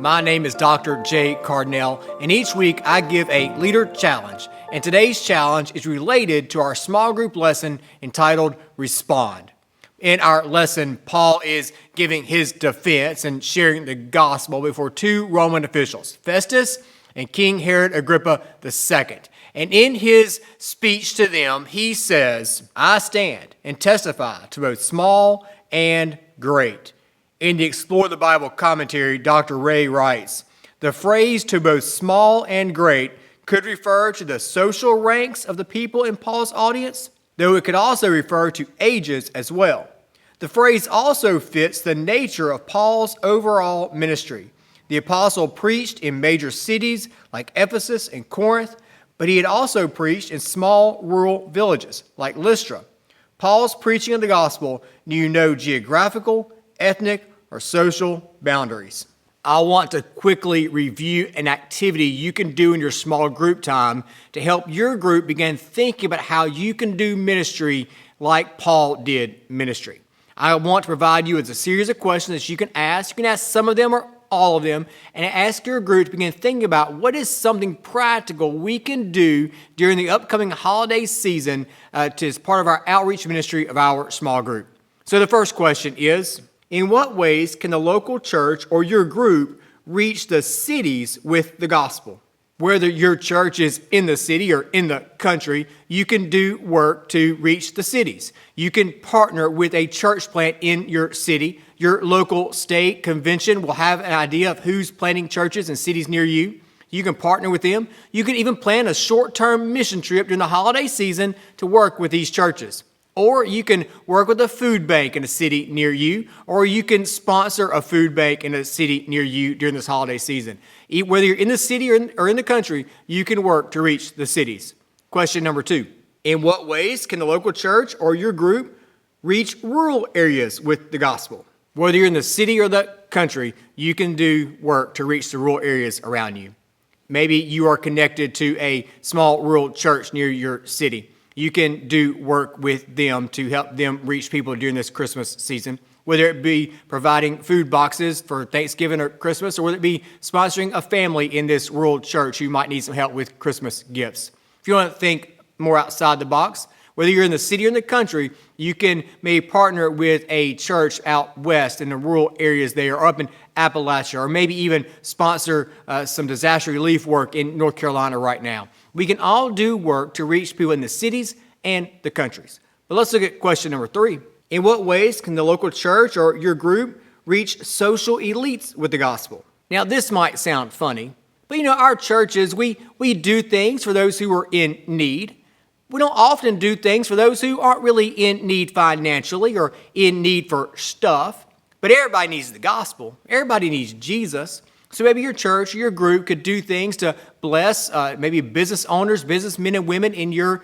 My name is Dr. J Cardinell, and each week I give a leader challenge. And today's challenge is related to our small group lesson entitled Respond. In our lesson, Paul is giving his defense and sharing the gospel before two Roman officials, Festus and King Herod Agrippa II. And in his speech to them, he says, "I stand and testify to both small and great." In the Explore the Bible commentary, Dr. Ray writes, "The phrase to both small and great could refer to the social ranks of the people in Paul's audience, though it could also refer to ages as well. The phrase also fits the nature of Paul's overall ministry. The apostle preached in major cities like Ephesus and Corinth, but he had also preached in small rural villages like Lystra. Paul's preaching of the gospel knew no geographical, ethnic, or social boundaries." I want to quickly review an activity you can do in your small group time to help your group begin thinking about how you can do ministry like Paul did ministry. I want to provide you with a series of questions that you can ask. You can ask some of them or all of them, and ask your group to begin thinking about what is something practical we can do during the upcoming holiday season as part of our outreach ministry of our small group. So the first question is, in what ways can the local church or your group reach the cities with the gospel? Whether your church is in the city or in the country, you can do work to reach the cities. You can partner with a church plant in your city. Your local state convention will have an idea of who's planting churches in cities near you. You can partner with them. You can even plan a short-term mission trip during the holiday season to work with these churches. Or you can work with a food bank in a city near you, or you can sponsor a food bank in a city near you during this holiday season. Whether you're in the city or in the country, you can work to reach the cities. Question number 2. In what ways can the local church or your group reach rural areas with the gospel? Whether you're in the city or the country, you can do work to reach the rural areas around you. Maybe you are connected to a small rural church near your city. You can do work with them to help them reach people during this Christmas season, whether it be providing food boxes for Thanksgiving or Christmas, or whether it be sponsoring a family in this rural church who might need some help with Christmas gifts. If you want to think more outside the box, whether you're in the city or in the country, you can maybe partner with a church out west in the rural areas there, or up in Appalachia, or maybe even sponsor some disaster relief work in North Carolina right now. We can all do work to reach people in the cities and the countries. But let's look at question number 3. In what ways can the local church or your group reach social elites with the gospel? Now, this might sound funny, but our churches, we do things for those who are in need. We don't often do things for those who aren't really in need financially or in need for stuff. But everybody needs the gospel. Everybody needs Jesus. So maybe your church or your group could do things to bless maybe business owners, businessmen and women in your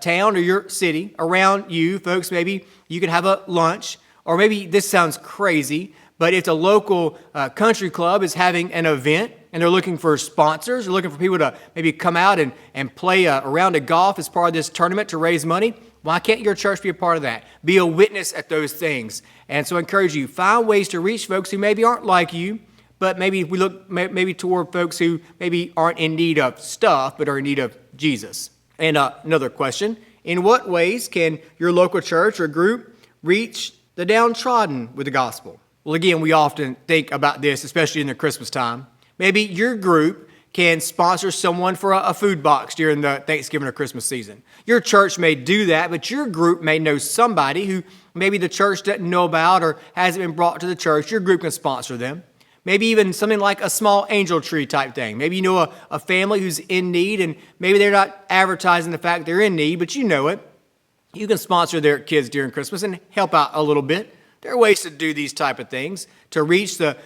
town or your city around you. Folks, maybe you could have a lunch. Or maybe this sounds crazy, but if a local country club is having an event and they're looking for sponsors, they're looking for people to maybe come out and play a round of golf as part of this tournament to raise money, why can't your church be a part of that? Be a witness at those things. And so I encourage you, find ways to reach folks who maybe aren't like you, but maybe we look maybe toward folks who maybe aren't in need of stuff, but are in need of Jesus. And another question, in what ways can your local church or group reach the downtrodden with the gospel? Well, again, we often think about this, especially in the Christmas time. Maybe your group can sponsor someone for a food box during the Thanksgiving or Christmas season. Your church may do that, but your group may know somebody who maybe the church doesn't know about or hasn't been brought to the church. Your group can sponsor them. Maybe even something like a small angel tree type thing. Maybe you know a family who's in need, and maybe they're not advertising the fact they're in need, but you know it. You can sponsor their kids during Christmas and help out a little bit. There are ways to do these type of things to reach the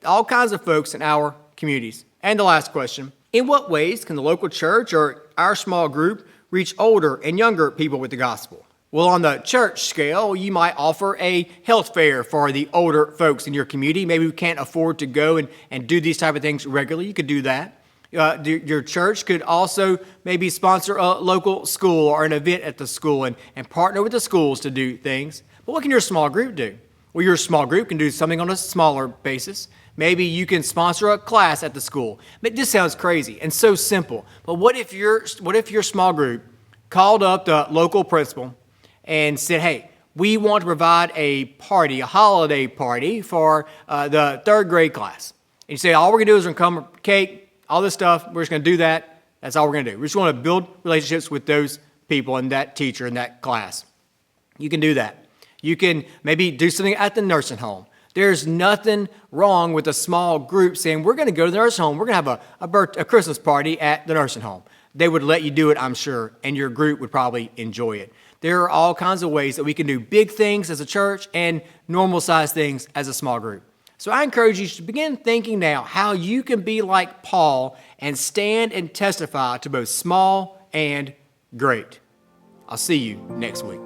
all kinds of folks in our communities. And the last question, in what ways can the local church or our small group reach older and younger people with the gospel? Well, on the church scale, you might offer a health fair for the older folks in your community. Maybe we can't afford to go and do these type of things regularly. You could do that. Your church could also maybe sponsor a local school or an event at the school and partner with the schools to do things. But what can your small group do? Well, your small group can do something on a smaller basis. Maybe you can sponsor a class at the school. This sounds crazy and so simple. But what if your small group called up the local principal and said, hey, we want to provide a party, a holiday party for the third grade class. And you say, all we're going to do is we're going to come, cake, all this stuff, we're just going to do that. That's all we're going to do. We just want to build relationships with those people and that teacher in that class. You can do that. You can maybe do something at the nursing home. There's nothing wrong with a small group saying, we're going to go to the nursing home. We're going to have a Christmas party at the nursing home. They would let you do it, I'm sure, and your group would probably enjoy it. There are all kinds of ways that we can do big things as a church and normal-sized things as a small group. So I encourage you to begin thinking now how you can be like Paul and stand and testify to both small and great. I'll see you next week.